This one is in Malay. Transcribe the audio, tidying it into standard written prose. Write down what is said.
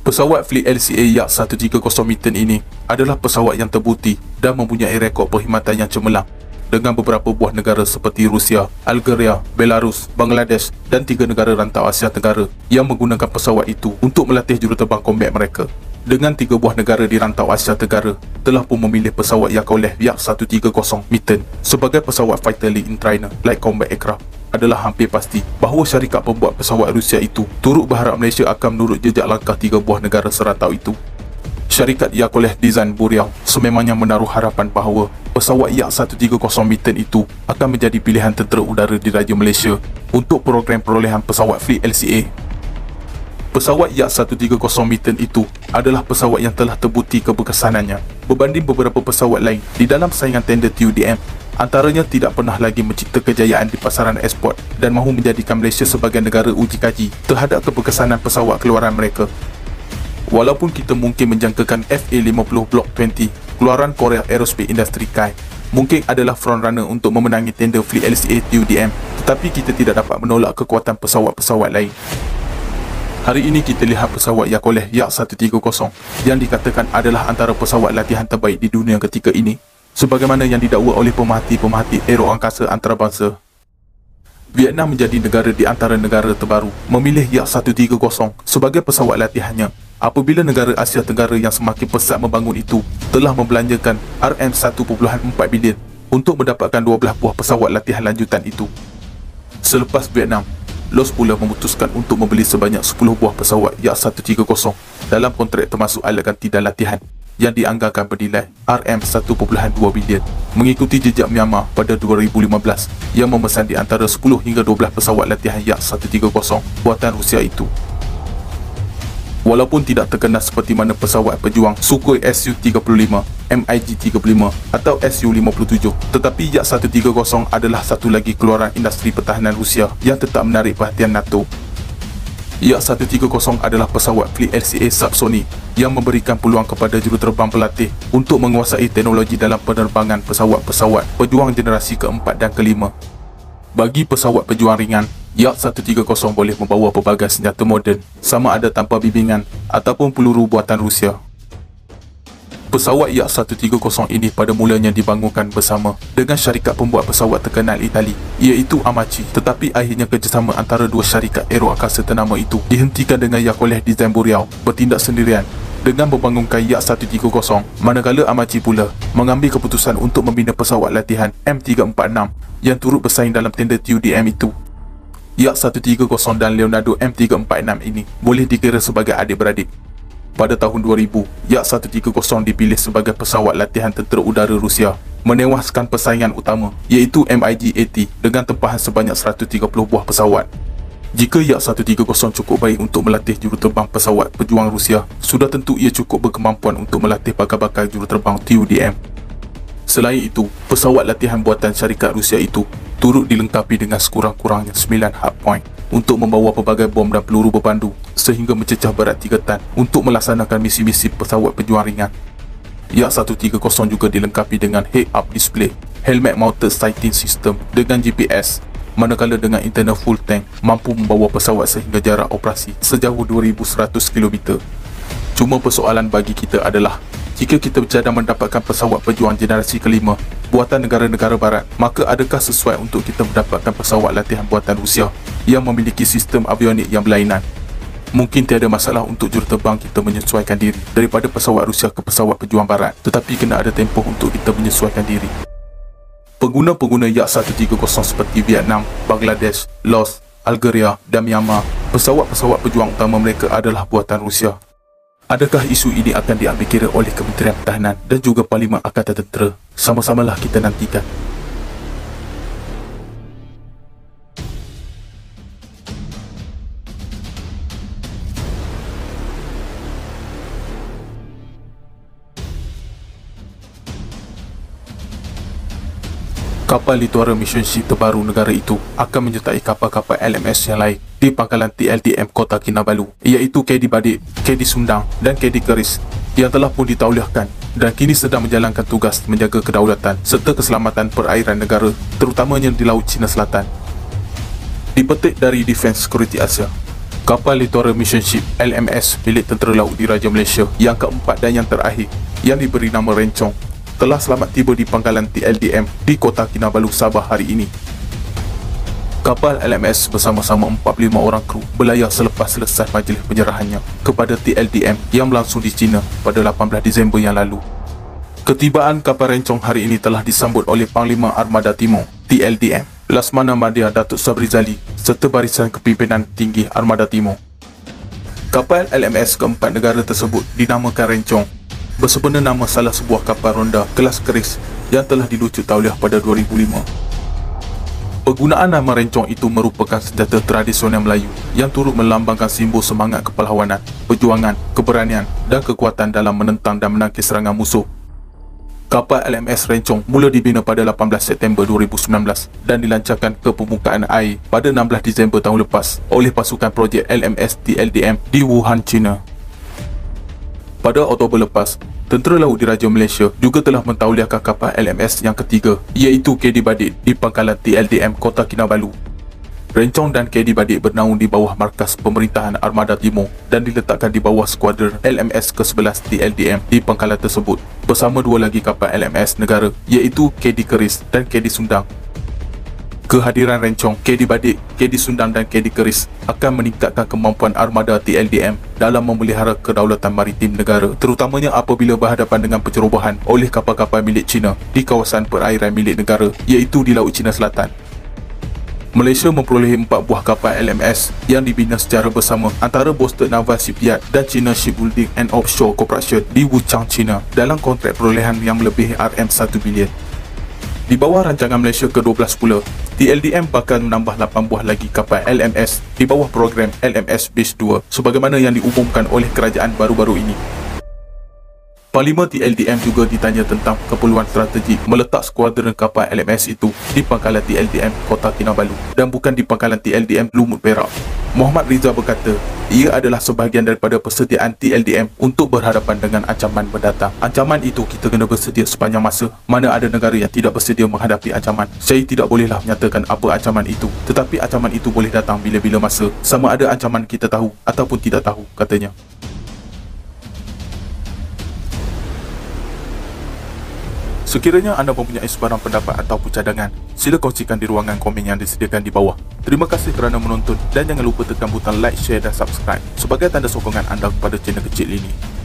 Pesawat fleet LCA Yak 130 Mitten ini adalah pesawat yang terbukti dan mempunyai rekod perkhidmatan yang cemerlang dengan beberapa buah negara seperti Rusia, Algeria, Belarus, Bangladesh dan 3 negara rantau Asia Tenggara yang menggunakan pesawat itu untuk melatih juruterbang kombat mereka. Dengan 3 buah negara di rantau Asia Tenggara telah pun memilih pesawat Yakovlev Yak 130 Mitten sebagai pesawat fighter lead in trainer light combat aircraft, adalah hampir pasti bahawa syarikat pembuat pesawat Rusia itu turut berharap Malaysia akan menurut jejak langkah 3 buah negara serantau itu. Syarikat Yakovlev Design Buryal sememangnya menaruh harapan bahawa pesawat Yak 130 Mitten itu akan menjadi pilihan tentera udara diraja Malaysia untuk program perolehan pesawat fleet LCA. Pesawat Yak 130 Mitten itu adalah pesawat yang telah terbukti keberkesanannya berbanding beberapa pesawat lain di dalam saingan tender TUDM. Antaranya tidak pernah lagi mencipta kejayaan di pasaran ekspor dan mahu menjadikan Malaysia sebagai negara uji kaji terhadap keberkesanan pesawat keluaran mereka. Walaupun kita mungkin menjangkakan FA-50 Block 20 keluaran Korea Aerospace Industry KAI mungkin adalah frontrunner untuk memenangi tender fleet LCA TUDM, tetapi kita tidak dapat menolak kekuatan pesawat-pesawat lain. Hari ini kita lihat pesawat Yakovlev Yak 130 yang dikatakan adalah antara pesawat latihan terbaik di dunia ketika ini, sebagaimana yang didakwa oleh pemerhati-pemerhati aero angkasa antarabangsa. Vietnam menjadi negara di antara negara terbaru memilih Yak 130 sebagai pesawat latihannya apabila negara Asia Tenggara yang semakin pesat membangun itu telah membelanjakan RM1.4 bilion untuk mendapatkan 12 buah pesawat latihan lanjutan itu. Selepas Vietnam, Laos pula memutuskan untuk membeli sebanyak 10 buah pesawat Yak 130 dalam kontrak termasuk alat ganti dan latihan yang dianggarkan bernilai RM1.2 bilion, mengikuti jejak Myanmar pada 2015 yang memesan di antara 10 hingga 12 pesawat latihan Yak 130 buatan Rusia itu. Walaupun tidak terkenal seperti mana pesawat pejuang Sukhoi Su-35, MiG-35 atau Su-57, tetapi Yak 130 adalah satu lagi keluaran industri pertahanan Rusia yang tetap menarik perhatian NATO. Yak 130 adalah pesawat fleet LCA subsonik yang memberikan peluang kepada juruterbang pelatih untuk menguasai teknologi dalam penerbangan pesawat-pesawat pejuang generasi keempat dan kelima. Bagi pesawat pejuang ringan, Yak 130 boleh membawa pelbagai senjata moden sama ada tanpa bimbingan ataupun peluru buatan Rusia. Pesawat Yak 130 ini pada mulanya dibangunkan bersama dengan syarikat pembuat pesawat terkenal Itali iaitu Amaci, tetapi akhirnya kerjasama antara dua syarikat aero angkasa ternama itu dihentikan dengan Yakovlev Design Buryal bertindak sendirian dengan membangunkan Yak 130, manakala Amaci pula mengambil keputusan untuk membina pesawat latihan M346 yang turut bersaing dalam tender TUDM itu. Yak 130 dan Leonardo M346 ini boleh dikira sebagai adik-beradik. Pada tahun 2000, Yak 130 dipilih sebagai pesawat latihan tentera udara Rusia, menewaskan persaingan utama iaitu MiG-80 dengan tempahan sebanyak 130 buah pesawat. Jika Yak 130 cukup baik untuk melatih juruterbang pesawat pejuang Rusia, sudah tentu ia cukup berkemampuan untuk melatih bakal-bakal juruterbang TUDM. Selain itu, pesawat latihan buatan syarikat Rusia itu turut dilengkapi dengan sekurang-kurangnya 9 hardpoint untuk membawa pelbagai bom dan peluru berpandu sehingga mencecah barat 3 tan untuk melaksanakan misi-misi pesawat pejuang ringan. Yak 130 juga dilengkapi dengan head-up display, helmet mounted sighting system dengan GPS, manakala dengan internal full tank mampu membawa pesawat sehingga jarak operasi sejauh 2100 km. Cuma persoalan bagi kita adalah, jika kita bercadang mendapatkan pesawat pejuang generasi kelima buatan negara-negara barat, maka adakah sesuai untuk kita mendapatkan pesawat latihan buatan Rusia yang memiliki sistem avionik yang berlainan? Mungkin tiada masalah untuk juruterbang kita menyesuaikan diri daripada pesawat Rusia ke pesawat pejuang barat, tetapi kena ada tempoh untuk kita menyesuaikan diri. Pengguna-pengguna Yak 130 seperti Vietnam, Bangladesh, Laos, Algeria dan Myanmar, pesawat-pesawat pejuang utama mereka adalah buatan Rusia. Adakah isu ini akan diambil kira oleh Kementerian Pertahanan dan juga Parlimen Angkatan Tentera? Sama-samalah kita nantikan. Kapal Littoral Mission Ship terbaru negara itu akan menyertai kapal-kapal LMS yang lain di pangkalan TLTM Kota Kinabalu, iaitu KD Badik, KD Sumdang dan KD Keris yang telah pun ditauliahkan dan kini sedang menjalankan tugas menjaga kedaulatan serta keselamatan perairan negara, terutamanya di Laut Cina Selatan. Dipetik dari Defense Security Asia, Kapal Littoral Mission Ship LMS milik Tentera Laut Diraja Malaysia yang keempat dan yang terakhir yang diberi nama Rencong telah selamat tiba di pangkalan TLDM di Kota Kinabalu, Sabah hari ini. Kapal LMS bersama-sama 45 orang kru berlayar selepas selesai majlis penyerahannya kepada TLDM yang berlangsung di China pada 18 Disember yang lalu. Ketibaan kapal Rencong hari ini telah disambut oleh Panglima Armada Timur TLDM Laksamana Madya Datuk Sabrizali serta barisan kepimpinan tinggi Armada Timur. Kapal LMS keempat negara tersebut dinamakan Rencong bersempena nama salah sebuah kapal ronda kelas keris yang telah diluncur tauliah pada 2005. Penggunaan nama Rencong itu merupakan senjata tradisional Melayu yang turut melambangkan simbol semangat kepahlawanan, perjuangan, keberanian dan kekuatan dalam menentang dan menangkis serangan musuh. Kapal LMS Rencong mula dibina pada 18 September 2019 dan dilancarkan ke permukaan air pada 16 Disember tahun lepas oleh pasukan projek LMS TLDM di Wuhan, China. Pada Oktober lepas, Tentera Laut Diraja Malaysia juga telah mentauliahkan kapal LMS yang ketiga, iaitu KD Badik di pangkalan TLDM Kota Kinabalu. Rencong dan KD Badik bernaung di bawah markas pemerintahan Armada Timur dan diletakkan di bawah skuadron LMS ke-11 TLDM di pangkalan tersebut bersama dua lagi kapal LMS negara, iaitu KD Keris dan KD Sundang. Kehadiran Rencong, KD Badik, KD Sundang dan KD Keris akan meningkatkan kemampuan armada TLDM dalam memelihara kedaulatan maritim negara, terutamanya apabila berhadapan dengan pencerobohan oleh kapal-kapal milik China di kawasan perairan milik negara, iaitu di Laut Cina Selatan. Malaysia memperolehi 4 buah kapal LMS yang dibina secara bersama antara Boston Naval Shipyard dan China Shipbuilding and Offshore Corporation di Wuchang, China dalam kontrak perolehan yang melebihi RM1 bilion. Di bawah rancangan Malaysia ke-12 pula, TLDM bakal menambah 8 buah lagi kapal LMS di bawah program LMS Base 2 sebagaimana yang diumumkan oleh kerajaan baru-baru ini. Panglima TLDM juga ditanya tentang keperluan strategik meletak skuadron kapal LMS itu di pangkalan TLDM Kota Kinabalu dan bukan di pangkalan TLDM Lumut Perak. Muhammad Rizal berkata, ia adalah sebahagian daripada persediaan TLDM untuk berhadapan dengan ancaman mendatang. Ancaman itu kita kena bersedia sepanjang masa, mana ada negara yang tidak bersedia menghadapi ancaman. Saya tidak bolehlah menyatakan apa ancaman itu, tetapi ancaman itu boleh datang bila-bila masa, sama ada ancaman kita tahu ataupun tidak tahu, katanya. Sekiranya anda mempunyai sebarang pendapat ataupun cadangan, sila kongsikan di ruangan komen yang disediakan di bawah. Terima kasih kerana menonton dan jangan lupa tekan butang like, share dan subscribe sebagai tanda sokongan anda kepada channel kecil ini.